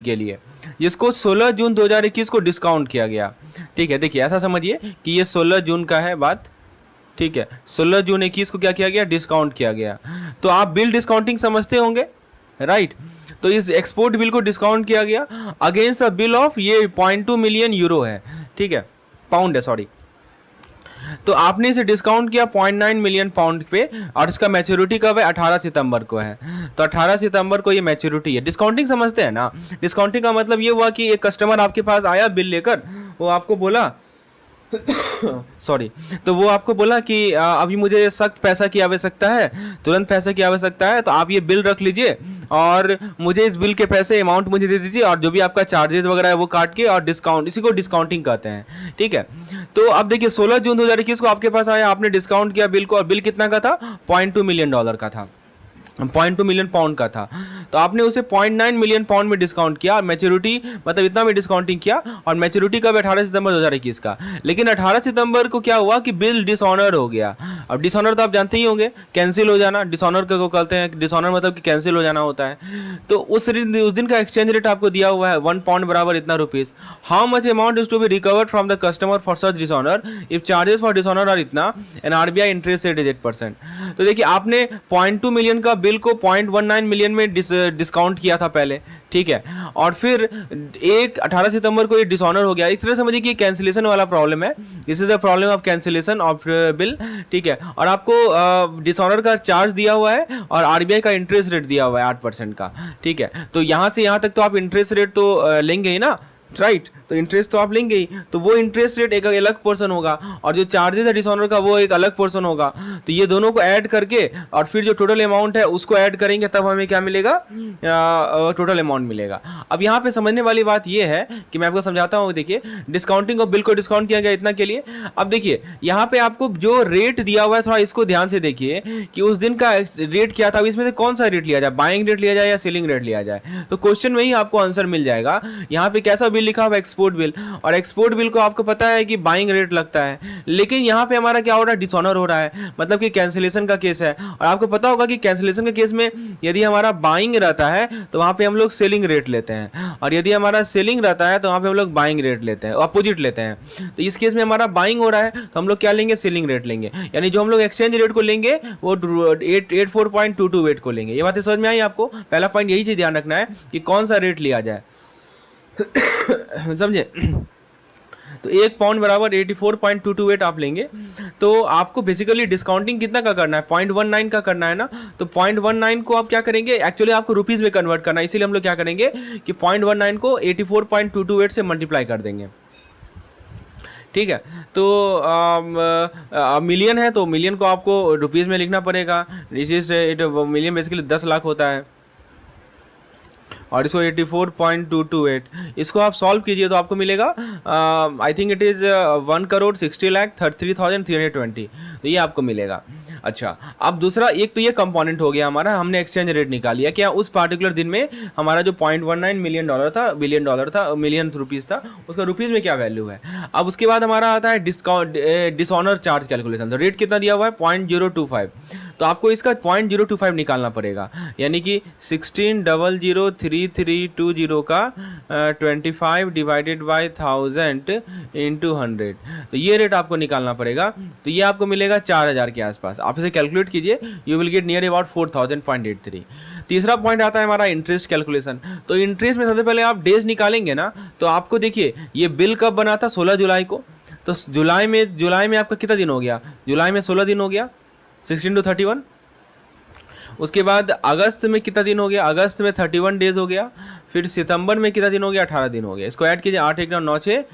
के लिए, जिसको 16 जून 2021 को डिस्काउंट किया गया। ठीक है, देखिए ऐसा समझिए कि ये 16 जून का है बात। ठीक है, 16 जून 21 को क्या किया गया, डिस्काउंट किया गया। तो आप बिल डिस्काउंटिंग समझते होंगे, राइट। तो इस एक्सपोर्ट बिल को डिस्काउंट किया गया अगेंस्ट अ बिल ऑफ, ये 0.2 मिलियन यूरो है, ठीक है, पाउंड है, सॉरी। तो आपने इसे डिस्काउंट किया 0.9 मिलियन पाउंड पे, और इसका मैच्योरिटी कब है, 18 सितंबर को है। तो 18 सितंबर को ये मैच्योरिटी है। डिस्काउंटिंग समझते हैं ना। डिस्काउंटिंग का मतलब ये हुआ कि एक कस्टमर आपके पास आया बिल लेकर, वो आपको बोला सॉरी, तो वो आपको बोला कि अभी मुझे सख्त पैसा की आवश्यकता है, तुरंत पैसे की आवश्यकता है, तो आप ये बिल रख लीजिए और मुझे इस बिल के पैसे अमाउंट मुझे दे दीजिए, और जो भी आपका चार्जेस वगैरह है वो काट के, और डिस्काउंट, इसी को डिस्काउंटिंग कहते हैं। ठीक है, तो अब देखिए 16 जून 2021 को आपके पास आया, आपने डिस्काउंट किया बिल को, और बिल कितना का था, 0.2 मिलियन डॉलर का था, 0.2 मिलियन पाउंड का था। तो आपने उसे 0.9 मिलियन पाउंड में डिस्काउंट किया, मैच्योरिटी मतलब इतना में डिस्काउंटिंग किया, और मैच्योरिटी कब, 18 सितंबर 2021 का। लेकिन 18 सितंबर को क्या हुआ कि बिल डिसऑनर हो गया। अब डिसऑनर तो आप जानते ही होंगे, कैंसिल हो जाना, डिसऑनर को कहते हैं, डिसऑनर मतलब कि कैंसिल हो जाना होता है। तो उस दिन का एक्सचेंज रेट आपको दिया हुआ है 1 पाउंड बराबर इतना rupees. How much amount is to be recovered from the customer for such dishonour if charges for dishonour are इतना, and RBI interest rate is 8%। तो देखिए आपने 0.2 मिलियन का बिल को 0.19 मिलियन में डिस्काउंट किया था पहले, ठीक है, और फिर 18 सितंबर को ये डिसऑनर हो गया। एक तरह समझिए कि कैंसिलेशन वाला प्रॉब्लम है, this is a problem of cancellation of bill, ठीक है। और आपको डिसऑनर का चार्ज दिया हुआ है, और आरबीआई का इंटरेस्ट रेट दिया हुआ है 8% का, ठीक है। तो यहाँ से यहाँ तक तो आप इंटरेस्ट रेट तो लेंगे ही ना, राइट। तो इंटरेस्ट तो आप लेंगे ही, तो वो इंटरेस्ट रेट एक अलग पोर्शन होगा, और जो चार्जेस है डिसऑनर का वो एक अलग पोर्शन होगा। तो ये दोनों को ऐड करके, और फिर जो टोटल अमाउंट है उसको ऐड करेंगे, तब हमें क्या मिलेगा, टोटल अमाउंट मिलेगा। अब यहाँ पे समझने वाली बात ये है कि मैं आपको समझाता हूँ। देखिए डिस्काउंटिंग ऑफ बिल को डिस्काउंट किया गया इतना के लिए। अब देखिए यहाँ पे आपको जो रेट दिया हुआ है, थोड़ा इसको ध्यान से देखिए कि उस दिन का रेट क्या था, इसमें से कौन सा रेट लिया जाए, बाइंग रेट लिया जाए या सेलिंग रेट लिया जाए। तो क्वेश्चन में ही आपको आंसर मिल जाएगा। यहाँ पे कैसा बिल लिखा हुआ, एक्सपोर्ट बिल, और एक्सपोर्ट बिल को आपको पता है कि बाइंग रेट लगता है, लेकिन यहाँ पे हमारा क्या हो रहा है, डिसऑनर हो रहा है, मतलब कि कैंसिलेशन का केस है। और आपको पता होगा कि कैंसिलेशन के केस में यदि हमारा बाइंग रहता है तो वहाँ पे हम लोग सेलिंग रेट लेते हैं, और यदि हमारा सेलिंग रहता है तो वहाँ पे हम लोग बाइंग रेट लेते हैं, अपोजिट लेते हैं। तो इस केस में हमारा बाइंग हो रहा है तो हम लोग क्या लेंगे, सेलिंग रेट लेंगे, यानी जो हम लोग एक्सचेंज रेट को लेंगे वो 84.22 को लेंगे। ये बातें समझ में आई आपको। पहला पॉइंट यही चीज ध्यान रखना है कि कौन सा रेट लिया जाए, समझे। तो 1 पाउंड बराबर 84.228 आप लेंगे। तो आपको बेसिकली डिस्काउंटिंग कितना का करना है, 0.19 का करना है ना। तो 0.19 को आप क्या करेंगे, एक्चुअली आपको रुपीस में कन्वर्ट करना है, इसीलिए हम लोग क्या करेंगे कि 0.19 को 84.228 से मल्टीप्लाई कर देंगे, ठीक है। तो मिलियन है तो मिलियन को आपको रुपीस में लिखना पड़ेगा। मिलियन बेसिकली 10 लाख होता है, और इसको 84.228 इसको आप सॉल्व कीजिए तो आपको मिलेगा, आई थिंक इट इज़ 1,60,33,320। तो ये आपको मिलेगा। अच्छा, अब दूसरा, एक तो ये कंपोनेंट हो गया हमारा, हमने एक्सचेंज रेट निकाल लिया क्या उस पार्टिकुलर दिन में हमारा जो 0.19 मिलियन डॉलर था, बिलियन डॉलर था, मिलियन रुपीज़ था, उसका रुपीज़ में क्या वैल्यू है। अब उसके बाद हमारा आता है डिसऑनर चार्ज कैलकुलेशन। तो रेट कितना दिया हुआ है, 0.025। तो आपको इसका 0.025 निकालना पड़ेगा, यानी कि 16,00,3320 का 25 डिवाइडेड बाई 1000 इंटू 100। तो ये रेट आपको निकालना पड़ेगा। तो ये आपको मिलेगा 4000 के आसपास। आप इसे कैलकुलेट कीजिए, you will get near about 4000.83। तीसरा पॉइंट आता है हमारा इंटरेस्ट कैलकुलेशन। तो इंटरेस्ट में सबसे पहले आप डेज निकालेंगे ना, तो आपको देखिए ये बिल कब बना था, 16 जुलाई को। तो जुलाई में आपका कितना दिन हो गया, जुलाई में 16 दिन हो गया, 16 to 31। उसके बाद अगस्त में कितना दिन हो गया, अगस्त में 31 डेज हो गया। फिर सितंबर में कितना दिन हो गया, 18 दिन हो गया। इसको ऐड कीजिए, 8 1 9 6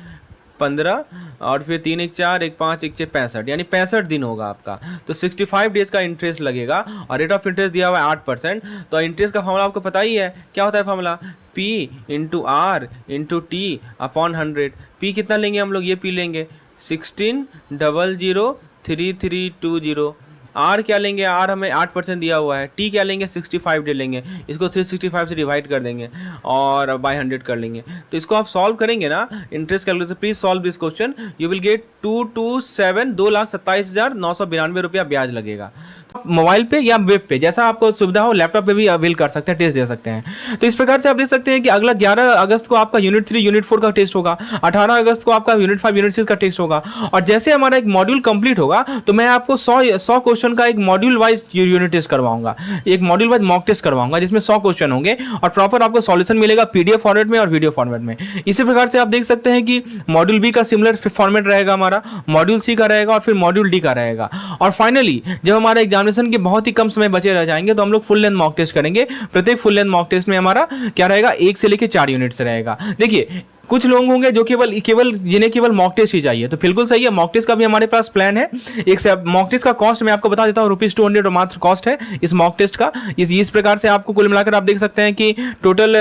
15, और फिर 3 1 4 1 5 1 6 65, यानी 65 दिन होगा आपका। तो 65 डेज का इंटरेस्ट लगेगा, और रेट ऑफ इंटरेस्ट दिया हुआ है 8%। तो इंटरेस्ट का फॉर्मूला आपको पता ही है, क्या होता है formula, P into R into T upon 100। P कितना लेंगे हम लोग, ये P लेंगे 16,00,3320। आर क्या लेंगे, आर हमें 8% दिया हुआ है। टी क्या लेंगे, 65 डे लेंगे, इसको 365 से डिवाइड कर देंगे और बाय 100 कर लेंगे। तो इसको आप सॉल्व करेंगे ना, interest calculation, please solve this question, you will get 227,2,27,992 रुपया ब्याज लगेगा। मोबाइल पे या वेब पे, जैसा आपको सुविधा हो लैपटॉप पे भी अवेल कर सकते हैं, टेस्ट दे सकते हैं। तो इस प्रकार से आप देख सकते हैं कि अगला 11 अगस्त को आपका यूनिट 3 यूनिट 4 का टेस्ट होगा, 18 अगस्त को आपका यूनिट 5 यूनिट 6 का टेस्ट होगा। और जैसे हमारा एक मॉड्यूल कंप्लीट होगा तो मैं आपको 100 क्वेश्चन का एक मॉड्यूल वाइज यूनिट टेस्ट करवाऊंगा, एक मॉड्यूल वाइज मॉक टेस्ट करवाऊंगा जिसमें 100 क्वेश्चन होंगे और प्रॉपर आपको सॉल्यूशन मिलेगा पीडीएफ फॉर्मेट में और वीडियो फॉर्मेट में। इसी प्रकार से आप देख सकते हैं कि मॉड्यूल बी का सिमिलर फॉर्मेट रहेगा, हमारा मॉड्यूल सी का रहेगा और फिर मॉड्यूल डी का रहेगा। और फाइनली जब हमारा एग्जामिनेशन के बहुत ही कम समय बचे रह जाएंगे तो हम लोग फुल लेंथ मॉक टेस्ट करेंगे। प्रत्येक फुल लेंथ मॉक टेस्ट में हमारा क्या रहेगा, 1 से लेकर 4 यूनिट्स रहेगा। देखिए कुछ लोग होंगे जो केवल जिन्हें केवल मॉक टेस्ट ही चाहिए, तो बिल्कुल सही है, मॉक टेस्ट का भी हमारे पास प्लान है। एक मॉक टेस्ट का कॉस्ट मैं आपको बता देता हूँ, ₹200 मात्र कॉस्ट है इस मॉक टेस्ट का। इस प्रकार से आपको कुल मिलाकर आप देख सकते हैं कि टोटल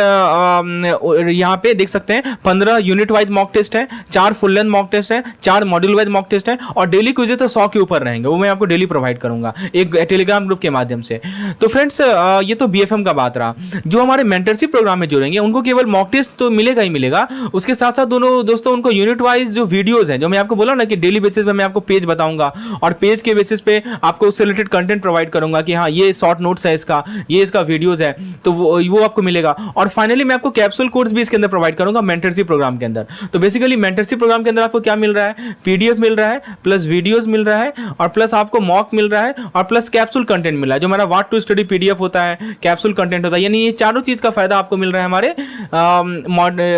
यहाँ पे देख सकते हैं 15 यूनिट वाइज मॉक टेस्ट है, 4 फुल लेंथ मॉक टेस्ट है, 4 मॉड्यूल वाइज मॉक टेस्ट है और डेली क्विज़ तो 100 के ऊपर रहेंगे, वो मैं आपको डेली प्रोवाइड करूंगा एक टेलीग्राम ग्रुप के माध्यम से। तो फ्रेंड्स ये तो बीएफएम का बात रहा। जो हमारे मेंटरशिप प्रोग्राम में जुड़ेंगे उनको केवल मॉक टेस्ट तो मिलेगा ही मिलेगा, उसके साथ साथ दोस्तों उनको यूनिट वाइज जो वीडियोस हैं, जो मैं आपको बोला ना कि डेली बेसिस पे मैं आपको पेज बताऊंगा और पेज के बेसिस पे आपको उससे रिलेटेड कंटेंट प्रोवाइड करूंगा कि हाँ ये शॉर्ट नोट्स है इसका, ये इसका वीडियोस है, तो वो आपको मिलेगा। और फाइनली मैं आपको कैप्सूल कोर्स भी इसके अंदर प्रोवाइड करूंगा मेंटरशिप प्रोग्राम के अंदर। तो बेसिकली मेंटरशिप प्रोग्राम के अंदर आपको क्या मिल रहा है, पीडीएफ मिल रहा है, प्लस वीडियोज मिल रहा है और प्लस आपको मॉक मिल रहा है और प्लस कैप्सूल कंटेंट मिल रहा है, जो हमारा व्हाट टू स्टडी पीडीएफ होता है, कैप्सूल कंटेंट होता है, यानी ये चारों चीज का फायदा आपको मिल रहा है हमारे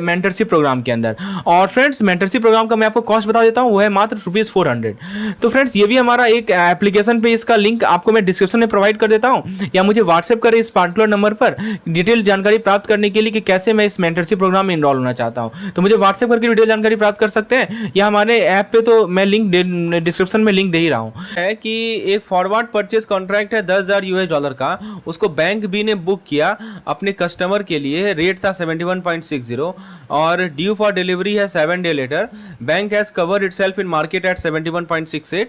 मेंटरशिप प्रोग्राम के अंदर। और फ्रेंड्स मेंटरशिप प्रोग्राम का मैं आपको कॉस्ट बता देता हूं, वो है मात्र ₹400। तो फ्रेंड्स ये भी हमारा एक एप्लीकेशन पे, इसका लिंक आपको मैं डिस्क्रिप्शन में प्रोवाइड कर देता हूं, या मुझे व्हाट्सएप करें इस पार्टिकुलर नंबर पर डिटेल जानकारी प्राप्त करने के लिए कि कैसे मैं इस मेंटरशिप प्रोग्राम में इनरोल होना चाहता हूं। तो मुझे व्हाट्सएप करके डिटेल जानकारी प्राप्त कर सकते हैं, या हमारे ऐप पे तो मैं लिंक डिस्क्रिप्शन में लिंक दे ही रहा हूँ। है कि एक फॉरवर्ड परचेज कॉन्ट्रैक्ट है $10,000 का, उसको बैंक बी ने बुक किया अपने कस्टमर के लिए, रेट था 71.60 और ड्यू फॉर डिलीवरी है 7 day letter. Bank has covered itself in market at 71.68।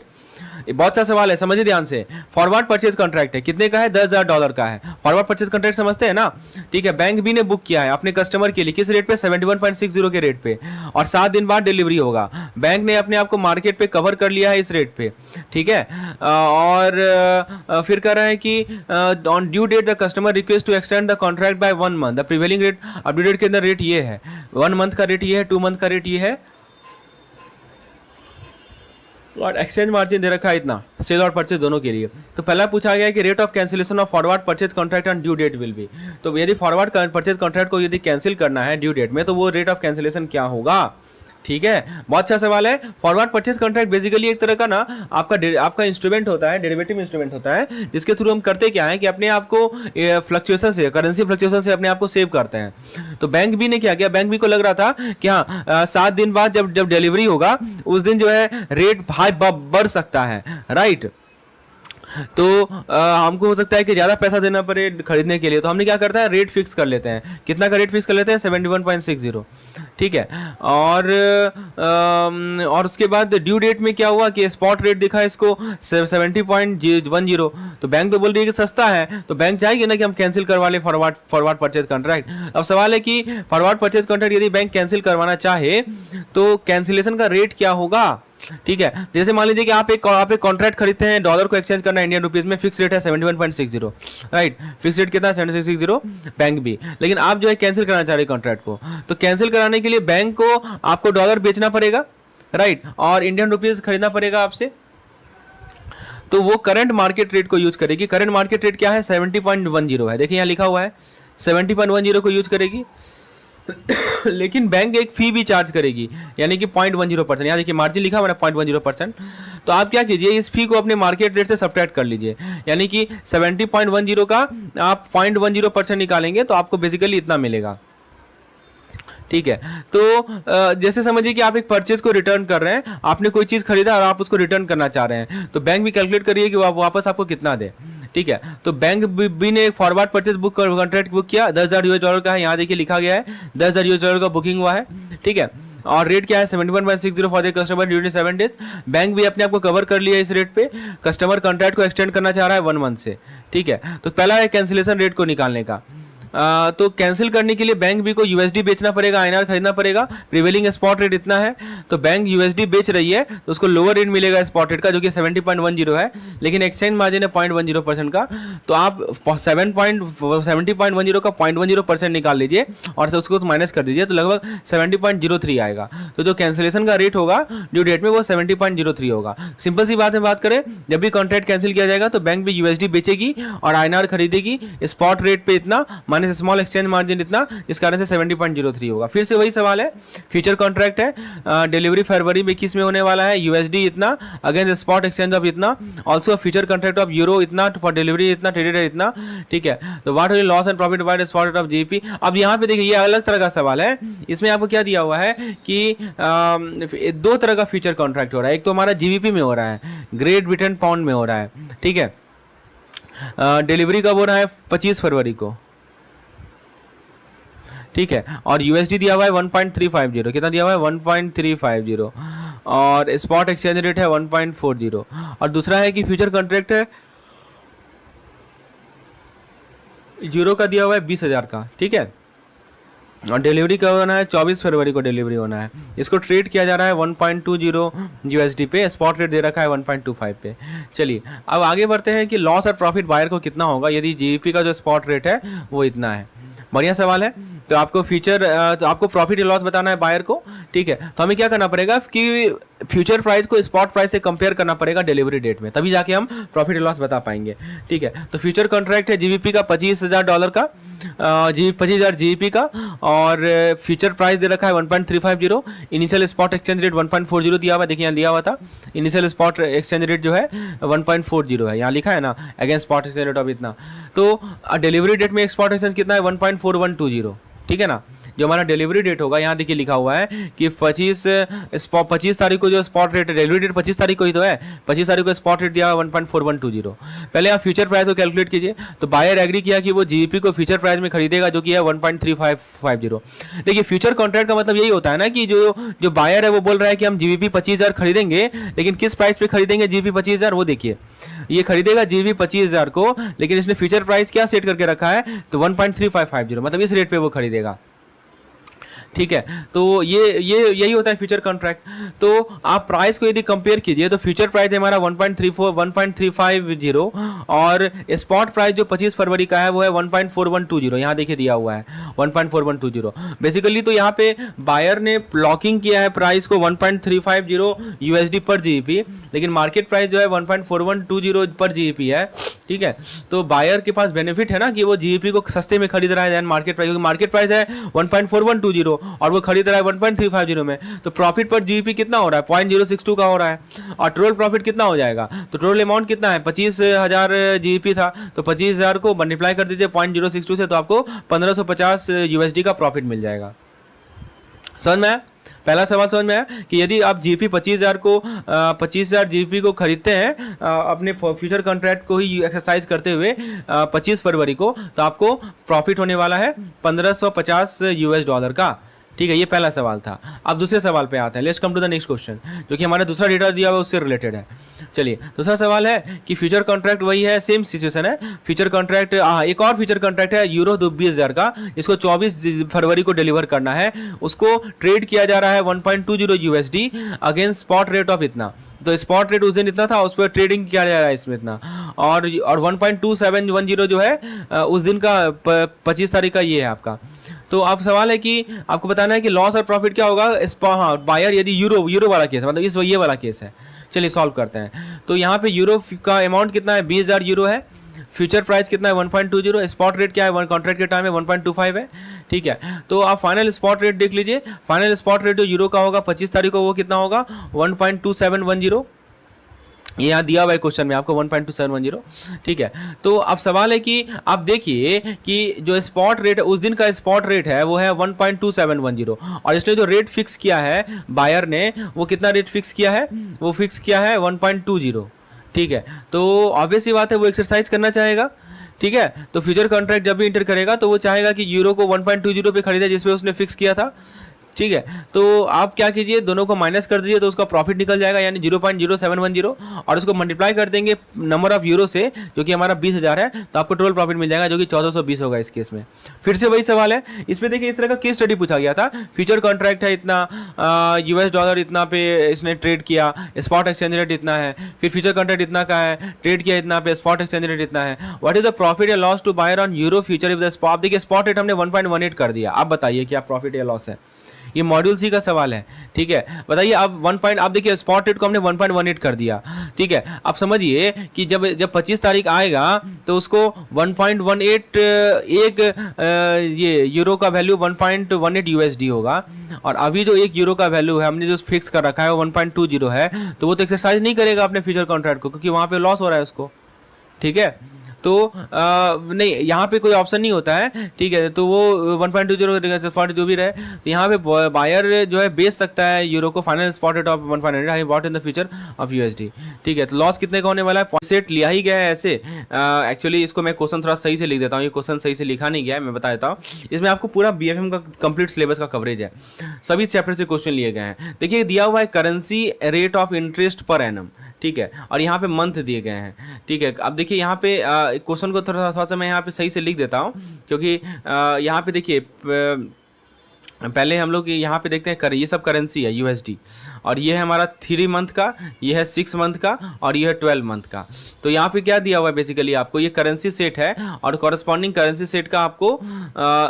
बहुत सा सवाल है, समझिए ध्यान से। फॉरवर्ड परचेज कॉन्ट्रैक्ट है, कितने का है, $10,000 का है। फॉरवर्ड परचेज कॉन्ट्रैक्ट समझते हैं ना, ठीक है। बैंक बी ने बुक किया है अपने कस्टमर के लिए, किस रेट पे, 71.60 के रेट पे, और 7 दिन बाद डिलीवरी होगा। बैंक ने अपने आप को मार्केट पे कवर कर लिया है इस रेट पे, ठीक है। और फिर कह रहा है कि on due date the customer request to extend the contract by 1 month. The prevailing rate अब ड्यू डेट के अंदर रेट ये है, 1 मंथ का रेट ये है, 2 मंथ का रेट ये है, और एक्सचेंज मार्जिन दे रखा है इतना, सेल और परचेज दोनों के लिए। तो पहला पूछा गया है कि rate of cancellation of forward purchase contract on due date will be. तो यदि फॉरवर्ड परचेज कॉन्ट्रैक्ट को यदि कैंसिल करना है ड्यू डेट में, तो वो रेट ऑफ कैंसिलेशन क्या होगा, ठीक है। बहुत अच्छा सवाल है। फॉरवर्ड परचेज कॉन्ट्रैक्ट बेसिकली एक तरह का ना आपका इंस्ट्रूमेंट होता है, डेरिवेटिव इंस्ट्रूमेंट होता है, जिसके थ्रू हम करते क्या है कि अपने आप को फ्लक्चुएशन से, करेंसी फ्लक्चुएशन से अपने आप को सेव करते हैं। तो बैंक भी ने क्या किया, बैंक भी को लग रहा था कि हाँ 7 दिन बाद जब डिलीवरी होगा उस दिन जो है रेट हाई बढ़ सकता है, राइट। तो हमको हो सकता है कि ज़्यादा पैसा देना पड़े खरीदने के लिए, तो हमने क्या करता है, रेट फिक्स कर लेते हैं। कितना का रेट फिक्स कर लेते हैं, 71.60, ठीक है। और उसके बाद ड्यू डेट में क्या हुआ कि स्पॉट रेट दिखा इसको 70.10। तो बैंक तो बोल रही है कि सस्ता है, तो बैंक चाहेगी ना कि हम कैंसिल करवा लें फॉरवर्ड परचेज कॉन्ट्रैक्ट। अब सवाल है कि फॉरवर्ड परचेज कॉन्ट्रैक्ट यदि बैंक कैंसिल करवाना चाहे तो कैंसिलेशन का रेट क्या होगा, ठीक है। जैसे मान लीजिए कि आप एक कॉन्ट्रैक्ट खरीदते हैं, डॉलर को एक्सचेंज करना है इंडियन रुपीज में, फिक्स रेट है 71.60, राइट। फिक्स रेट कितना है, 7660, बैंक भी। लेकिन आप जो है कैंसिल कराना चाह रहे हैं कॉन्ट्रैक्ट को, तो कैंसिल कराने के लिए बैंक को आपको डॉलर बेचना पड़ेगा, राइट, और इंडियन रुपीज खरीदना पड़ेगा आपसे। तो वो करंट मार्केट रेट को यूज करेगी। करंट मार्केट रेट क्या है, 70.10 है, देखिए यहाँ लिखा हुआ है 70.10 को यूज करेगी। लेकिन बैंक एक फी भी चार्ज करेगी, यानी कि 0.10%। यहाँ देखिए मार्जिन लिखा हुआ है 0.10%। तो आप क्या कीजिए, इस फी को अपने मार्केट रेट से सब्ट्रैक्ट कर लीजिए, यानी कि 70.10 का आप 0.10% निकालेंगे तो आपको बेसिकली इतना मिलेगा, ठीक है। तो जैसे समझिए कि आप एक परचेज को रिटर्न कर रहे हैं, आपने कोई चीज़ खरीदा और आप उसको रिटर्न करना चाह रहे हैं, तो बैंक भी कैलकुलेट करिए कि वापस आपको कितना दे, ठीक है। तो बैंक बी ने forward purchase book contract book किया, $10,000 का है, यहाँ देखिए लिखा गया है $10,000 का बुकिंग हुआ है, ठीक है। और रेट क्या है, 71.60 for the customer during 7 days. Bank भी अपने आप को कवर कर लिया इस रेट पे, कस्टमर कॉन्ट्रैक्ट को एक्सटेंड करना चाह रहा है 1 मंथ से, ठीक है। तो पहला है कैंसिलेशन रेट को निकालने का, तो कैंसिल करने के लिए बैंक बी को यूएसडी बेचना पड़ेगा, आईएनआर खरीदना पड़ेगा। प्रिवेलिंग स्पॉट रेट इतना है, तो बैंक यूएसडी बेच रही है तो उसको लोअर रेट मिलेगा स्पॉट रेट का, जो कि 70.10 है, लेकिन एक्सचेंज मार्जिन है 0.10% का। तो आप 70.10 का 0.10% निकाल लीजिए और उसको माइनस कर दीजिए, तो लगभग 70.03 आएगा। तो जो कैंसिलेशन का रेट होगा ड्यू डेट में वो 70.03 होगा। सिंपल सी बात है, बात करें जब भी कॉन्ट्रैक्ट कैंसिल किया जाएगा तो बैंक भी यूएसडी बेचेगी और आईएनआर खरीदेगी स्पॉट रेट पे इतना माइनस स्मॉल एक्सचेंज मार्जिन इतना, इस कारण से 70.03 होगा। फिर से वही सवाल है, फ्यूचर कॉन्ट्रैक्ट है, डिलीवरी फरवरी में 21 में होने वाला है, यूएसडी इतना अगेंस्ट स्पॉट एक्सचेंज ऑफ इतना, also future contract of euro इतना फॉर डिलीवरी इतना, ट्रेडेड है इतना, ठीक है। तो what will loss and profit divided spot rate of GP. अब यहाँ पे देखिए ये अलग तरह का सवाल है, इसमें आपको क्या दिया हुआ है कि दो तरह का फ्यूचर कॉन्ट्रैक्ट हो रहा है। एक तो हमारा जीबीपी में हो रहा है, ग्रेट ब्रिटेन पाउंड में हो रहा है, ठीक है। डिलीवरी कब हो रहा है? 25 फरवरी को, ठीक है। और यूएसडी दिया हुआ है 1.350, कितना दिया हुआ है? 1.350, और स्पॉट एक्सचेंज रेट है 1.40। और दूसरा है कि फ्यूचर कॉन्ट्रैक्ट है, यूरो का दिया हुआ है 20,000 का, ठीक है। और डिलीवरी कब होना है? 24 फरवरी को डिलीवरी होना है। इसको ट्रेड किया जा रहा है 1.20 यूएसडी पे, स्पॉट रेट दे रखा है 1.25 पे। चलिए अब आगे बढ़ते हैं कि लॉस और प्रॉफिट बायर को कितना होगा यदि जीबीपी का जो स्पॉट रेट है वो इतना है। बढ़िया सवाल है। तो आपको तो आपको प्रॉफिट या लॉस बताना है बायर को, ठीक है। तो हमें क्या करना पड़ेगा कि फ्यूचर प्राइस को स्पॉट प्राइस से कंपेयर करना पड़ेगा डिलीवरी डेट में, तभी जाके हम प्रॉफिट या लॉस बता पाएंगे, ठीक है। तो फ्यूचर कॉन्ट्रैक्ट है जीबीपी का $25,000 का, 25,000 जीबीपी का, और फ्यूचर प्राइस दे रखा है 1.350, इनिशियल स्पॉट एक्सचेंज रेट 1.40 दिया हुआ, देखिए यहाँ दिया हुआ था इनिशियल स्पॉट एक्सचेंज रेट जो है 1.40 है, यहाँ लिखा है ना against spot exchange rate of इतना। तो डिलीवरी डेट में एक्सपॉट एक्सचेंज कितना है? 1.4120, ठीक है ना। जो हमारा डिलीवरी डेट होगा यहाँ देखिए लिखा हुआ है कि 25 तारीख को जो स्पॉट रेट है, डिलीवरी डेट 25 तारीख को ही तो है, 25 तारीख को स्पॉट रेट दिया 1.4120। पहले आप फ्यूचर प्राइस को कैलकुलेट कीजिए। तो बायर एग्री किया कि वो जीबीपी को फ्यूचर प्राइस में खरीदेगा जो कि है 1.3550। देखिए फ्यूचर कॉन्ट्रैक्ट का मतलब यही होता है ना कि जो बायर है वो बोल रहा है कि हम जीबीपी 25,000 खरीदेंगे, लेकिन किस प्राइस पे खरीदेंगे जीबीपी 25,000? वो देखिए ये खरीदेगा जीबी 25,000 को, लेकिन इसने फ्यूचर प्राइस क्या सेट करके रखा है? तो 1.3550, मतलब इस रेट पे वो खरीदेगा, ठीक है। तो ये यही होता है फ्यूचर कॉन्ट्रैक्ट। तो आप प्राइस को यदि कंपेयर कीजिए तो फ्यूचर प्राइस है हमारा 1.350 और स्पॉट प्राइस जो 25 फरवरी का है वो है 1.4120, यहाँ देखिए दिया हुआ है 1.4120। बेसिकली तो यहाँ पे बायर ने लॉकिंग किया है प्राइस को 1.350 यूएसडी पर जीबीपी, लेकिन मार्केट प्राइस जो है 1.4120 पर जीबीपी है, ठीक है। तो बायर के पास बेनिफिट है ना कि वो जीबीपी को सस्ते में खरीद रहा है देन मार्केट प्राइस, क्योंकि मार्केट प्राइस है 1.4120 और वो खरीद रहा है 1.350 में। तो प्रॉफिट पर जीबीपी कितना हो रहा है? 0.062 का हो रहा है। और टोटल प्रॉफिट कितना हो जाएगा? तो टोटल अमाउंट कितना है? 25,000 जीबीपी था, तो 25,000 को मल्टीप्लाई कर दीजिए 0.062 से, तो आपको 1550 यूएसडी का प्रॉफिट मिल जाएगा। समझ में आया? पहला सवाल समझ में आया कि यदि आप जीबीपी 25,000 जीबीपी को खरीदते हैं अपने फ्यूचर कॉन्ट्रैक्ट को ही एक्सरसाइज करते हुए 25 फरवरी को, तो आपको प्रॉफिट होने वाला है $1550 का, ठीक है। ये पहला सवाल था। अब दूसरे सवाल पे आते हैं। Let's come to the next question, जो कि हमारा दूसरा डेटा दिया हुआ है उससे रिलेटेड है। चलिए दूसरा सवाल है कि फ्यूचर कॉन्ट्रैक्ट वही है, सेम सिचुएशन है। फ्यूचर कॉन्ट्रैक्ट एक और फ्यूचर कॉन्ट्रैक्ट है यूरो 20,000 का, इसको 24 फरवरी को डिलीवर करना है। उसको ट्रेड किया जा रहा है 1.20 USD against spot rate of इतना। तो स्पॉट रेट उस दिन इतना था, उस पर ट्रेडिंग किया जा रहा है इसमें इतना, और 1.2710 जो है उस दिन का 25 तारीख का ये है आपका। तो अब सवाल है कि आपको बताना है कि लॉस और प्रॉफिट क्या होगा। हाँ, बायर यदि यूरो वाला केस है, मतलब ये वाला केस है। चलिए सॉल्व करते हैं। तो यहाँ पे यूरो का अमाउंट कितना है? 20,000 यूरो है। फ्यूचर प्राइस कितना है? 1.20। स्पॉट रेट क्या है? कॉन्ट्रैक्ट के टाइम में 1.25 है, ठीक है। तो आप फाइनल स्पॉट रेट देख लीजिए। फाइनल स्पॉट रेट जो यूरो का होगा 25 तारीख को वो कितना होगा? 1.2710। ये यहाँ दिया हुआ है क्वेश्चन में आपको 1.2710, ठीक है। तो अब सवाल है कि आप देखिए कि जो स्पॉट रेट है उस दिन का स्पॉट रेट है वो है 1.2710, और इसने जो रेट फिक्स किया है बायर ने, वो कितना रेट फिक्स किया है? वो फिक्स किया है 1.20, ठीक है। तो ऑब्वियस ही बात है वो एक्सरसाइज करना चाहेगा, ठीक है। तो फ्यूचर कॉन्ट्रैक्ट जब भी इंटर करेगा तो वो चाहेगा कि यूरो को 1.20 पे खरीदे जिसपे उसने फिक्स किया था, ठीक है। तो आप क्या कीजिए, दोनों को माइनस कर दीजिए तो उसका प्रॉफिट निकल जाएगा, यानी 0.0710, और उसको मल्टीप्लाई कर देंगे नंबर ऑफ यूरो से जो कि हमारा 20,000 है, तो आपको टोटल प्रॉफिट मिल जाएगा जो कि 1420 होगा इस केस में। फिर से वही सवाल है, इसमें देखिए इस तरह का केस स्टडी पूछा गया था। फ्यूचर कॉन्ट्रैक्ट है इतना, US डॉलर इतना पे इसने ट्रेड किया, स्पॉट एक्सचेंज रेट इतना है, फिर फ्यूचर कॉन्ट्रैक्ट इतना का है, ट्रेड किया इतना पे, स्पॉट एक्सचेंज रेट इतना है, व्हाट इज द प्रॉफिट या loss to buyer on euro future if the spot. देखिए स्पॉट रेट हमने 1.18 कर दिया, आप बताइए क्या प्रॉफिट या लॉस है। ये मॉड्यूल सी का सवाल है, ठीक है। बताइए आप आप देखिए स्पॉट रेट को हमने 1.18 कर दिया, ठीक है। आप समझिए कि जब 25 तारीख आएगा तो उसको 1.18 एक ये यूरो का वैल्यू 1.18 USD होगा, और अभी जो एक यूरो का वैल्यू है हमने जो फिक्स कर रखा है वो 1.20 है, तो वो तो एक्सरसाइज नहीं करेगा अपने फ्यूचर कॉन्ट्रैक्ट को, क्योंकि वहाँ पे लॉस हो रहा है उसको, ठीक है। तो नहीं, यहाँ पे कोई ऑप्शन नहीं होता है, ठीक है। तो वो 1.20 स्पॉट जो भी रहे, तो यहाँ पे बायर जो है बेच सकता है यूरो को final spot rate of 1.18 I bought in the future of USD, ठीक है। तो लॉस कितने का होने वाला है, सेट लिया ही गया है ऐसे। एक्चुअली इसको मैं क्वेश्चन थोड़ा सही से लिख देता हूँ, ये क्वेश्चन सही से लिखा नहीं गया है, मैं बता देता हूँ। इसमें आपको पूरा BFM का कंप्लीट सिलेबस का कवरेज है, सभी चैप्टर से क्वेश्चन लिए गए हैं। देखिए दिया हुआ है currency rate of interest per annum, ठीक है, और यहाँ पे मंथ दिए गए हैं, ठीक है। अब देखिए यहाँ पे क्वेश्चन को थोड़ा सा मैं यहाँ पे सही से लिख देता हूँ, क्योंकि यहाँ पे देखिए पहले हम लोग यहाँ पे देखते हैं ये सब करेंसी है USD, और ये है हमारा 3 मंथ का, ये है 6 मंथ का, और ये है 12 मंथ का। तो यहाँ पे क्या दिया हुआ है बेसिकली आपको, ये करेंसी सेट है और कॉरस्पॉन्डिंग करेंसी सेट का आपको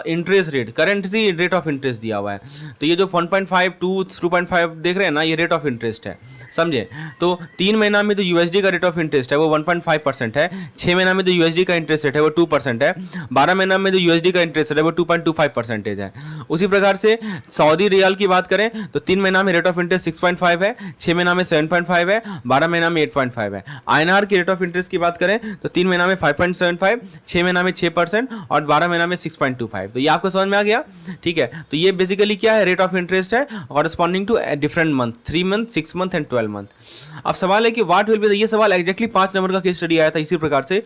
interest rate, currency rate of interest दिया हुआ है। तो ये जो 1.5 2.5 देख रहे हैं ना, ये रेट ऑफ इंटरेस्ट है, समझे। तो 3 महीना में जो USD का रेट ऑफ इंटरेस्ट है वो 1.5% है, 6 महीना में जो USD का इंटरेस्ट रेट है वो 2% है, 12 महीना में जो USD का इंटरेस्ट रेट है वो 2.25% है। उसी प्रकार से सऊदी रियाल की बात करें तो 3 महीना में रेट ऑफ इंटरेस्ट 6.5 है, 6 महीना में 7.5 है, 12 महीना में 8.5 है। INR की रेट ऑफ इंटरेस्ट की बात करें तो 3 महीना में 5.75, 6 महीना में 6% और 12 महीना में 6.25। तो ये आपको समझ में आ गया, ठीक है। तो ये बेसिकली क्या है, रेट ऑफ इंटरेस्ट है corresponding to different month, 3 month, 6 month and 12 month. अब सवाल है कि व्हाट विल बी, ये सवाल एग्जैक्टली 5 नंबर का केस स्टडी आया था इसी प्रकार से,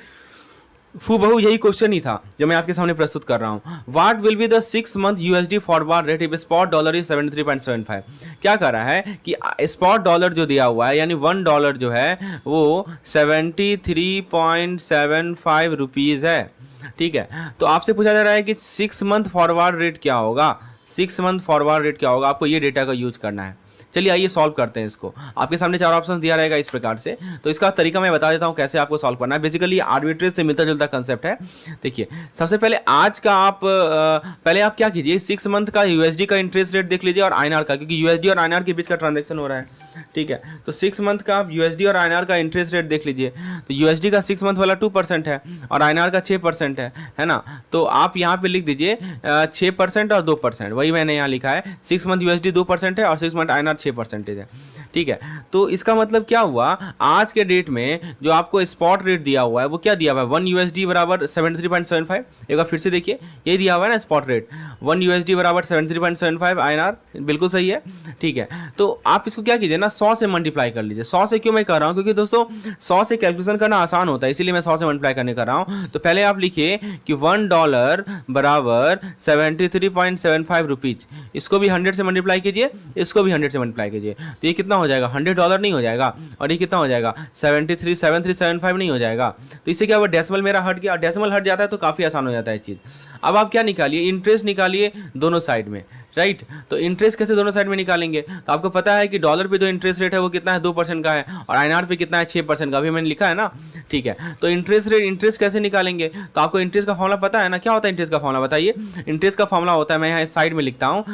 बहु यही क्वेश्चन ही था जो मैं आपके सामने प्रस्तुत कर रहा हूं। What will be the 6 month USD forward rate if spot dollar is 73.75। क्या कर रहा है कि स्पॉट डॉलर जो दिया हुआ है यानी $1 जो है वो 73.75 रुपीज़ है, ठीक है। तो आपसे पूछा जा रहा है कि 6 मंथ फॉरवर्ड रेट क्या होगा, 6 मंथ फॉरवर्ड रेट क्या होगा, आपको ये डेटा का यूज करना है। चलिए आइए सॉल्व करते हैं इसको। आपके सामने 4 ऑप्शन दिया रहेगा इस प्रकार से, तो इसका तरीका मैं बता देता हूं कैसे आपको सॉल्व करना है। बेसिकली आर्बिट्रेज से मिलता जुलता कंसेप्ट है। देखिए सबसे पहले आज का आप पहले आप क्या कीजिए, 6 मंथ का USD का इंटरेस्ट रेट देख लीजिए और INR का, क्योंकि USD और INR के बीच का ट्रांजेक्शन हो रहा है, ठीक है। तो 6 मंथ का आप USD और INR का इंटरेस्ट रेट देख लीजिए। तो USD का 6 मंथ वाला 2% है और INR का 6% है ना। तो आप यहाँ पे लिख दीजिए 6% और 2%, वही मैंने यहाँ लिखा है। 6 मंथ USD 2% है और 6 मंथ INR 6% है, ठीक है। तो इसका मतलब क्या हुआ, आज के डेट में जो आपको स्पॉट रेट दिया हुआ है वो क्या दिया हुआ है, 1 USD बराबर 73.75। एक बार फिर से देखिए, ये दिया हुआ है ना स्पॉट रेट, 1 USD बराबर 73.75 INR, बिल्कुल सही है, ठीक है। तो आप इसको क्या कीजिए ना, 100 से मल्टीप्लाई कर लीजिए। 100 से क्यों मैं कर रहा हूँ, क्योंकि दोस्तों 100 से कैलकुलेशन करना आसान होता है, इसीलिए मैं 100 से मल्टीप्लाई करने कर रहा हूँ। तो पहले आप लिखिए कि $1 बराबर 73.75 रुपीज, इसको भी 100 से मल्टीप्लाई कीजिए, इसको भी 100 से मल्टीप्लाई कीजिए। तो ये कितना हो जाएगा, $100 नहीं हो जाएगा, और ये कितना हो जाएगा 73.75 नहीं हो जाएगा। तो इससे क्या हुआ, डेसिमल मेरा हट गया, डेसिमल हट जाता है तो काफ़ी आसान हो जाता है चीज़। अब आप क्या निकालिए, इंटरेस्ट निकालिए दोनों साइड में, राइट। तो इंटरेस्ट कैसे दोनों साइड में निकालेंगे, तो आपको पता है कि डॉलर पे जो इंटरेस्ट रेट है वो कितना है, 2% का है, और INR पे कितना है, 6% का, अभी मैंने लिखा है ना, ठीक है। तो इंटरेस्ट कैसे निकालेंगे, तो आपको इंटरेस्ट का फॉर्मूला पता है ना, क्या होता है इंटरेस्ट का फॉर्मूला बताइए। इंटरेस्ट का फॉर्मूला होता है, मैं यहाँ इस साइड में लिखता हूँ,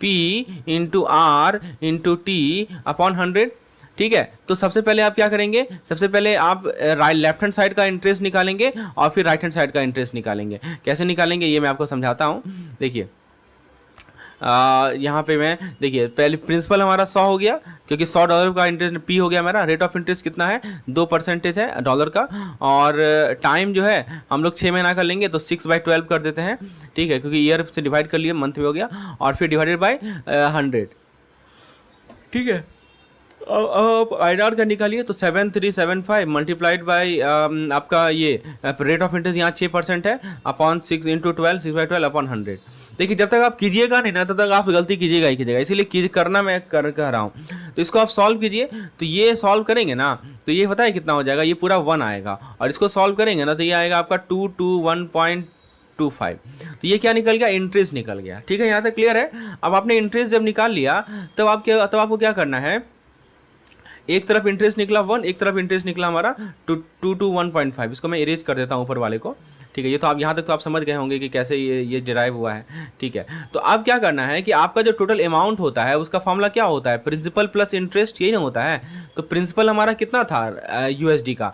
P into R into T upon 100, ठीक है। तो सबसे पहले आप क्या करेंगे, सबसे पहले आप लेफ्ट हैंड साइड का इंटरेस्ट निकालेंगे और फिर राइट हैंड साइड का इंटरेस्ट निकालेंगे। कैसे निकालेंगे ये मैं आपको समझाता हूँ। देखिए यहाँ पे मैं, देखिए पहले प्रिंसिपल हमारा 100 हो गया, क्योंकि $100 का इंटरेस्ट P हो गया मेरा। रेट ऑफ इंटरेस्ट कितना है, 2% है डॉलर का, और टाइम जो है हम लोग 6 महीना का लेंगे तो 6/12 कर देते हैं, ठीक है, क्योंकि ईयर से डिवाइड कर लिए, मंथ में हो गया, और फिर डिवाइडेड बाय 100, ठीक है। अब INR का निकालिए तो 7375 मल्टीप्लाइड बाई आपका ये रेट ऑफ इंटरेस्ट यहाँ 6% है अपॉन 6 इंटू 12 6 बाई 12 अपॉन 100। देखिए जब तक आप कीजिएगा नहीं ना तब तक आप गलती कीजिएगा ही कीजिएगा, इसीलिए करना मैं कह रहा हूँ। तो इसको आप सॉल्व कीजिए, तो ये सॉल्व करेंगे ना तो ये पता है कितना हो जाएगा, ये पूरा 1 आएगा, और इसको सॉल्व करेंगे ना तो ये आएगा आपका 221.25। तो ये क्या निकल गया, इंटरेस्ट निकल गया। ठीक है, यहाँ तक क्लियर है। अब आपने इंटरेस्ट जब निकाल लिया तब आपको क्या करना है, एक तरफ इंटरेस्ट निकला 1, एक तरफ इंटरेस्ट निकला हमारा 221.5। इसको मैं इरेज कर देता हूँ ऊपर वाले को। ठीक है, ये तो आप यहाँ तक तो आप समझ गए होंगे कि कैसे ये डिराइव हुआ है। ठीक है, तो अब क्या करना है कि आपका जो टोटल अमाउंट होता है उसका फॉर्मूला क्या होता है, प्रिंसिपल प्लस इंटरेस्ट, यही ना होता है। तो प्रिंसिपल हमारा कितना था यूएसडी का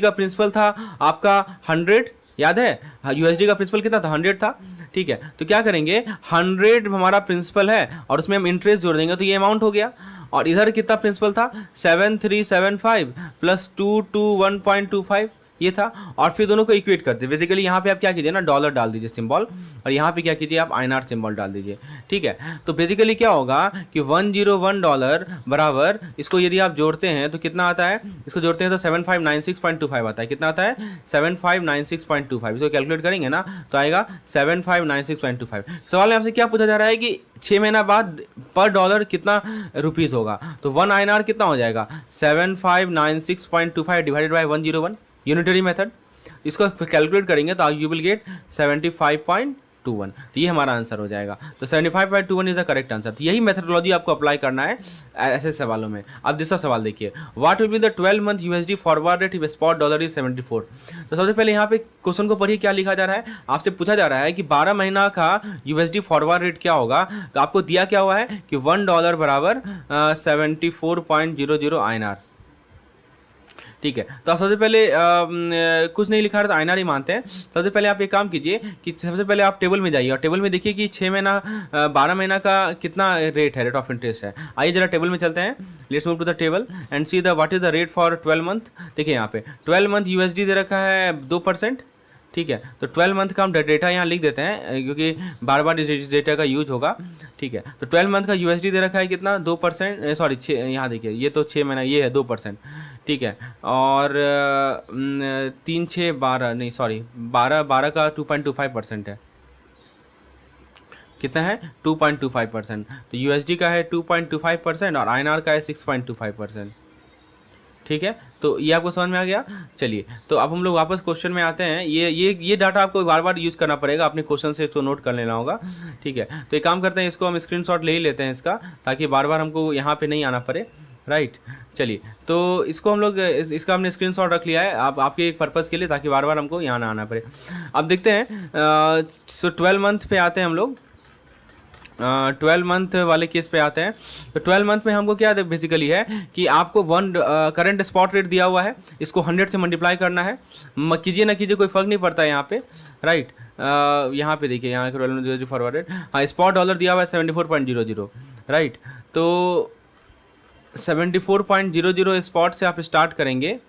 प्रिंसिपल था आपका 100, याद है यूएसडी का प्रिंसिपल कितना था, 100 था। ठीक है, तो क्या करेंगे, 100 हमारा प्रिंसिपल है और उसमें हम इंटरेस्ट जोड़ देंगे तो ये अमाउंट हो गया। और इधर कितना प्रिंसिपल था, 7375 प्लस 221.25 ये था। और फिर दोनों को इक्वेट करते, बेसिकली यहाँ पे आप क्या कीजिए ना, डॉलर डाल दीजिए सिंबल, और यहाँ पे क्या कीजिए आप INR सिंबल डाल दीजिए। ठीक है, तो बेसिकली क्या होगा कि $101 बराबर, इसको यदि आप जोड़ते हैं तो कितना आता है, इसको जोड़ते हैं तो 7596.25 आता है। कितना आता है, 7596.25। इसको कैलकुलेट करेंगे ना तो आएगा 7596.25। सवाल में आपसे क्या पूछा जा रहा है कि 6 महीना बाद पर डॉलर कितना रुपीज़ होगा, तो 1 INR कितना हो जाएगा, 7596.25 डिवाइडेड बाई 101, यूनिटरी मेथड। इसको कैलकुलेट करेंगे तो यू विल गेट 75.21। तो ये हमारा आंसर हो जाएगा। तो 75.21 इज द करेक्ट आंसर। तो यही मेथडोलॉजी आपको अप्लाई करना है ऐसे सवालों में। अब दूसरा सवाल देखिए, what will be the 12 month USD forward rate if spot dollar is 74। तो सबसे पहले यहाँ पे क्वेश्चन को पढ़िए क्या लिखा जा रहा है। आपसे पूछा जा रहा है कि 12 महीना का USD फॉरवर्ड रेट क्या होगा। तो आपको दिया क्या हुआ है कि $1 बराबर 74.00 INR। ठीक है, तो आप सबसे पहले कुछ नहीं लिखा रहा तो INR ही मानते हैं। सबसे पहले आप एक काम कीजिए कि सबसे पहले आप टेबल में जाइए और टेबल में देखिए कि 6 महीना 12 महीना का कितना रेट है, रेट ऑफ इंटरेस्ट है। आइए जरा टेबल में चलते हैं, let's move to the table and see the what is the rate for 12 month. देखिए यहाँ पे 12 मंथ USD दे रखा है 2%। ठीक है, तो 12 मंथ का हम डेटा यहाँ लिख देते हैं क्योंकि बार बार इस डेटा का यूज होगा। ठीक है, तो 12 मंथ का USD दे रखा है कितना, 2%, सॉरी 6, यहाँ देखिए ये तो 6 महीना ये है 2%। ठीक है, और 3 6 12 नहीं सॉरी 12 का 2.25% है। कितना है, 2.25%। तो USD का है 2.25% और INR का है 6.25%। ठीक है, तो ये आपको समझ में आ गया। चलिए, तो अब हम लोग वापस क्वेश्चन में आते हैं। ये डाटा आपको बार बार यूज़ करना पड़ेगा, अपने क्वेश्चन से इसको नोट कर लेना होगा। ठीक है, तो एक काम करते हैं, इसको हम स्क्रीनशॉट ले ही लेते हैं इसका, ताकि बार बार हमको यहाँ पे नहीं आना पड़े। राइट, चलिए, तो इसको हम लोग इसका हमने स्क्रीनशॉट रख लिया है आपके एक पर्पज़ के लिए, ताकि बार बार हमको यहाँ ना आना पड़े। अब देखते हैं, सो 12 मंथ पे आते हैं हम लोग। 12 मंथ वाले केस पे आते हैं। तो 12 मंथ में हमको क्या बेसिकली है कि आपको करंट स्पॉट रेट दिया हुआ है, इसको 100 से मल्टीप्लाई करना है। कीजिए ना कीजिए कोई फ़र्क नहीं पड़ता है यहाँ पे। राइट, यहाँ पे देखिए, यहाँ 12 मंथ फॉरवर्ड रेट, हाँ स्पॉट डॉलर दिया हुआ है 74.00। राइट, तो 74.00 स्पॉट से आप स्टार्ट करेंगे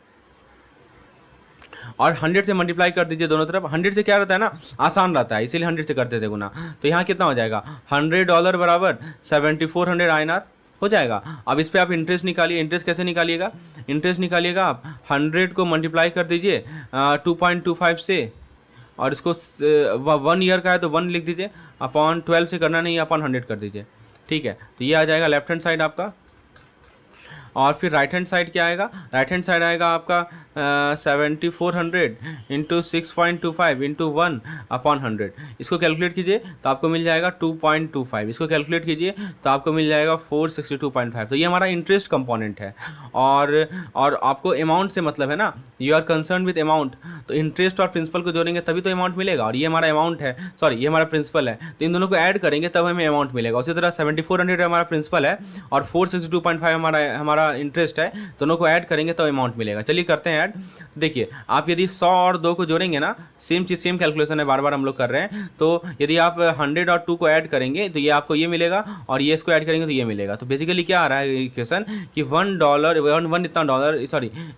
और 100 से मल्टीप्लाई कर दीजिए दोनों तरफ। 100 से क्या रहता है ना, आसान रहता है, इसीलिए 100 से करते थे गुना। तो यहाँ कितना हो जाएगा, $100 बराबर 7400 INR हो जाएगा। अब इस पर आप इंटरेस्ट निकालिए। इंटरेस्ट कैसे निकालिएगा, इंटरेस्ट निकालिएगा आप 100 को मल्टीप्लाई कर दीजिए 2.25 से, और इसको 1 ईयर का है तो 1 लिख दीजिए, अपॉन 12 से करना नहीं, अपॉन 100 कर दीजिए। ठीक है, तो ये आ जाएगा लेफ्ट हैंड साइड आपका। और फिर राइट हैंड साइड क्या आएगा, राइट हैंड साइड आएगा आपका 7400 इंटू 6.25 इंटू 1 अपॉन 100। इसको कैलकुलेट कीजिए तो आपको मिल जाएगा 2.25। इसको कैलकुलेट कीजिए तो आपको मिल जाएगा 462.5। तो ये हमारा इंटरेस्ट कंपोनेंट है। और आपको अमाउंट से मतलब है ना, you are concern with amount, तो इंटरेस्ट और प्रिंसिपल को जोड़ेंगे तभी तो अमाउंट मिलेगा। और ये हमारा अमाउंट है, सॉरी ये हमारा प्रिंसिपल है, तो इन दोनों को ऐड करेंगे तब हमें अमाउंट मिलेगा। उसी तरह 7400 हमारा प्रिंसिपल है और 462.5 हमारा इंटरेस्ट है, दोनों को ऐड करेंगे तो अमाउंट मिलेगा। चलिए करते हैं ऐड। देखिए, आप यदि 100 और 2 को जोड़ेंगे ना, सेम चीज़ सेम कैलकुलेशन है, बार बार हम लोग कर रहे हैं। तो यदि आप 100 और 2 को ऐड करेंगे तो ये आपको ये मिलेगा, और ये इसको ऐड करेंगे तो ये मिलेगा। तो बेसिकली क्या आ रहा है इक्वेशन कि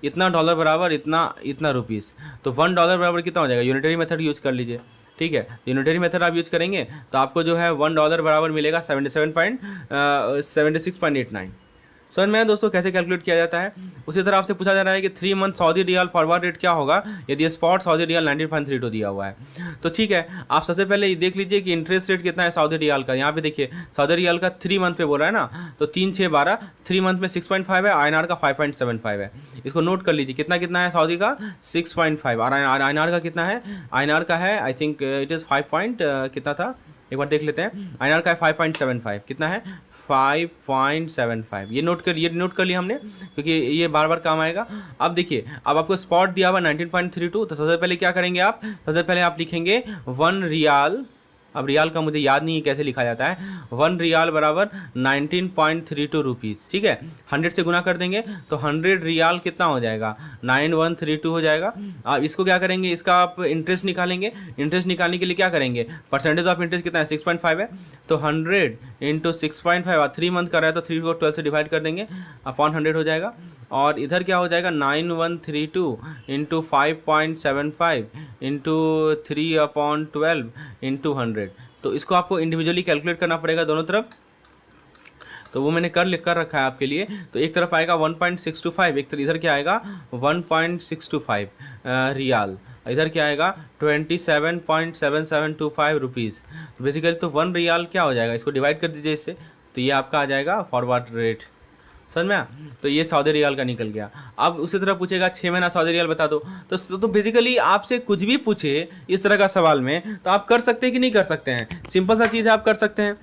इतना डॉलर बराबर इतना रुपीज़। तो $1 बराबर कितना हो जाएगा, यूनिटरी मेथड यूज कर लीजिए। ठीक है, यूनिटरी मेथड आप यूज करेंगे तो आपको जो है $1 बराबर मिलेगा 76.89। समझ में आया दोस्तों कैसे कैलकुलेट किया जाता है। उसी तरह आपसे पूछा जा रहा है कि 3 month Saudi riyal forward rate क्या होगा यदि स्पॉट सऊदी रियाल 19.32 दिया हुआ है। तो ठीक है, आप सबसे पहले ये देख लीजिए कि इंटरेस्ट रेट कितना है सऊदी रियाल का। यहाँ पे देखिए सऊदी रियाल का 3 मंथ पे बोल रहा है ना, तो 3 6 12, 3 मंथ में 6.5 है, INR का 5.75 है। इसको नोट कर लीजिए कितना कितना है सऊदी का 6.5, और INR का कितना है, INR का है I think it is 5 point कितना था एक बार देख लेते हैं। INR का है 5.75, कितना है 5.75। ये नोट कर लिया हमने क्योंकि ये बार बार काम आएगा। अब देखिए अब आपको स्पॉट दिया हुआ 19.32, तो सबसे पहले क्या करेंगे आप, सबसे पहले आप लिखेंगे 1 रियाल। अब रियाल का मुझे याद नहीं है कैसे लिखा जाता है। 1 रियाल बराबर 19.32 रुपीज़, ठीक है। 100 से गुना कर देंगे तो 100 रियाल कितना हो जाएगा, 9132 हो जाएगा। अब इसको क्या करेंगे, इसका आप इंटरेस्ट निकालेंगे। इंटरेस्ट निकालने के लिए क्या करेंगे, परसेंटेज ऑफ इंटरेस्ट कितना है 6.5 है, तो 100 इंटू 6.5, 3 मंथ का रहा है तो 3 को 12 से डिवाइड कर देंगे अपॉन 100 हो जाएगा। और इधर क्या हो जाएगा 9132 इंटू 5.75 इंटू 3/12 इंटू 100। तो इसको आपको इंडिविजुअली कैलकुलेट करना पड़ेगा दोनों तरफ, तो वो मैंने कर रखा है आपके लिए। तो एक तरफ आएगा 1.625, एक तरफ इधर क्या आएगा 1.625 रियाल, इधर क्या आएगा 27.7725 रुपीज़। तो बेसिकली तो 1 रियाल क्या हो जाएगा, इसको डिवाइड कर दीजिए इससे, तो ये आपका आ जाएगा फॉरवर्ड रेट। समझ में आया? तो ये सऊदी रियाल का निकल गया। अब उसी तरह पूछेगा 6 महीना सऊदी रियाल बता दो, तो बेसिकली आपसे कुछ भी पूछे इस तरह का सवाल में तो आप कर सकते हैं कि नहीं कर सकते हैं, सिंपल सा चीज़ आप कर सकते हैं।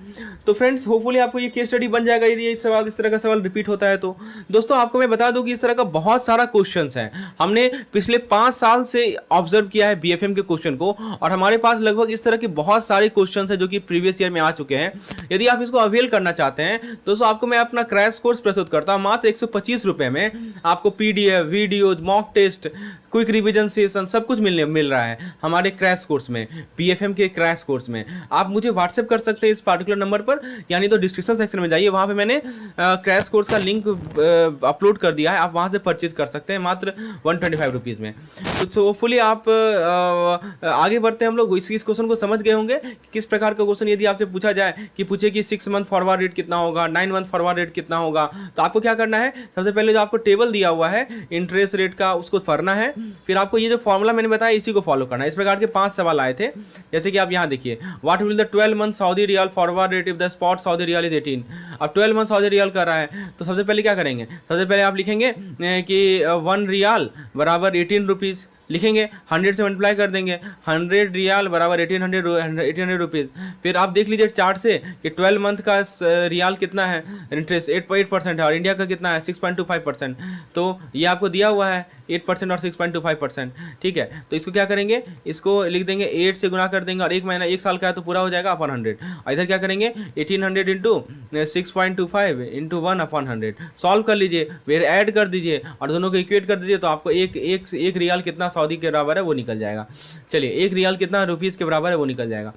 तो फ्रेंड्स होपफुली आपको ये केस स्टडी बन जाएगा यदि इस तरह का सवाल रिपीट होता है तो। दोस्तों आपको मैं बता दूं कि इस तरह का बहुत सारा क्वेश्चन है, हमने पिछले 5 साल से ऑब्जर्व किया है BFM के क्वेश्चन को, और हमारे पास लगभग इस तरह के बहुत सारे क्वेश्चन है जो कि प्रीवियस ईयर में आ चुके हैं। यदि आप इसको अवेल करना चाहते हैं दोस्तों, आपको मैं अपना क्रैश कोर्स प्रस्तुत करता हूं मात्र 125 रुपए में। आपको PDF, video, mock test, quick revision session सब कुछ मिल रहा है हमारे क्रैश कोर्स में, BFM के क्रैश कोर्स में। आप मुझे व्हाट्सएप कर सकते हैं इस पार्टिकुलर नंबर पर, यानी तो डिस्क्रिप्शन सेक्शन में जाइए, वहाँ पे मैंने क्रैश कोर्स का लिंक अपलोड कर दिया है, आप वहाँ से परचेज कर सकते हैं मात्र 125 रुपीज़ में। तो फुली आप आगे बढ़ते हैं हम लोग। इस क्वेश्चन को समझ गए होंगे कि किस प्रकार का क्वेश्चन यदि आपसे पूछा जाए कि पूछे कि 6 मंथ फॉरवर्ड रेट कितना होगा, 9 मंथ फॉरवर्ड रेट कितना होगा, तो आपको क्या करना है, सबसे पहले जो आपको टेबल दिया हुआ है इंटरेस्ट रेट का उसको पढ़ना है, फिर आपको ये जो फॉर्मूला मैंने बताया इसी को फॉलो करना है। इस प्रकार के 5 सवाल आए थे, जैसे कि आप यहाँ देखिए, what will the 12 month Saudi riyal forward rate if the spot Saudi riyal is 18। अब 12 मंथ सऊदी रियाल कर रहा है तो सबसे पहले क्या करेंगे, सबसे पहले आप लिखेंगे कि 1 रियाल बराबर 18 रुपीज़ लिखेंगे, 100 से मल्टीप्लाई कर देंगे, 100 रियाल बराबर 1800 रुपीज़। फिर आप देख लीजिए चार्ट से कि 12 मंथ का रियाल कितना है, इंटरेस्ट 8.8% है, और इंडिया का कितना है 6.25%। तो ये आपको दिया हुआ है 8% और 6.25%, ठीक है। तो इसको क्या करेंगे, इसको लिख देंगे 8 से गुना कर देंगे, और 1 महीना 1 साल का है तो पूरा हो जाएगा अपॉन 100। इधर क्या करेंगे 1800 इंटू 6.25 इंटू 1/100 सॉल्व कर लीजिए, फिर ऐड कर दीजिए और दोनों को इक्वेट कर दीजिए, तो आपको एक रियाल कितना सऊदी के बराबर है वो निकल जाएगा। चलिए 1 रियाल कितना रुपीज़ के बराबर है वो निकल जाएगा।